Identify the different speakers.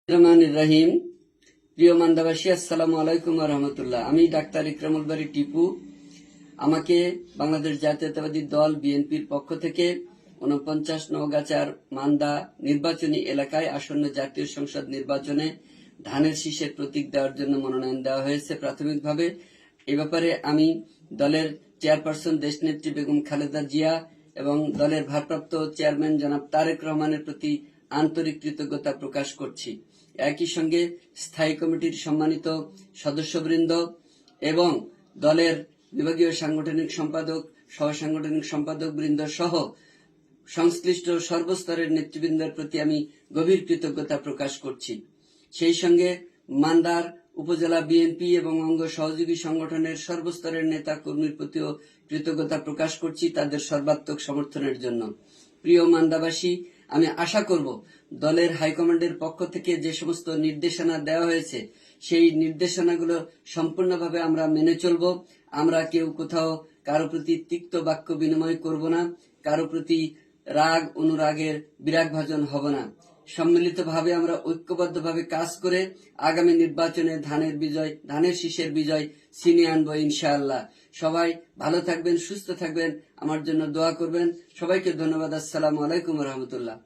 Speaker 1: রহমানির রহিম। প্রিয় মান্দাবাসী, আসসালামু আলাইকুম ওয়া রাহমাতুল্লাহ। আমি ডাক্তার ইকরামুল বারী টিপু। আমাকে বাংলাদেশ জাতীয়তাবাদী দল বিএনপির পক্ষ থেকে ৪৯ নওগাঁচার মান্দা নির্বাচনী এলাকায় আসন্ন জাতীয় সংসদ নির্বাচনে ধানের শীষের প্রতীক দেওয়ার জন্য মনোনয়ন দেওয়া হয়েছে প্রাথমিকভাবে। এ ব্যাপারে আমি দলের চেয়ারপারসন দেশনেত্রী বেগম খালেদা জিয়া এবং দলের ভারপ্রাপ্ত চেয়ারম্যান জনাব তারেক রহমানের প্রতি আন্তরিক কৃতজ্ঞতা প্রকাশ করছি। একই সঙ্গে স্থায়ী কমিটির সম্মানিত সদস্যবৃন্দ এবং দলের বিভাগীয় সাংগঠনিক সম্পাদক, সহ সাংগঠনিক সম্পাদক বৃন্দ সহ সংশ্লিষ্ট সর্বস্তরের নেতৃবৃন্দের প্রতি আমি গভীর কৃতজ্ঞতা প্রকাশ করছি। সেই সঙ্গে মান্দার উপজেলা বিএনপি এবং অঙ্গ সহযোগী সংগঠনের সর্বস্তরের নেতা কর্মীর প্রতিও কৃতজ্ঞতা প্রকাশ করছি তাদের সর্বাত্মক সমর্থনের জন্য। প্রিয় মান্দাবাসী, আমি আশা করব দলের হাইকমান্ডের পক্ষ থেকে যে সমস্ত নির্দেশনা দেওয়া হয়েছে সেই নির্দেশনাগুলো সম্পূর্ণভাবে আমরা মেনে চলব। আমরা কেউ কোথাও কারো প্রতি তিক্ত বাক্য বিনিময় করব না, কারো প্রতি রাগ অনুরাগের বিরাগভাজন হব না। সম্মিলিতভাবে আমরা ঐক্যবদ্ধভাবে কাজ করে আগামী নির্বাচনে ধানের শীষের বিজয় ছিনিয়ে আনবো ইনশাআল্লাহ। সবাই ভালো থাকবেন, সুস্থ থাকবেন, আমার জন্য দোয়া করবেন। সবাইকে ধন্যবাদ। আসসালামু আলাইকুম ওয়া রাহমাতুল্লাহ।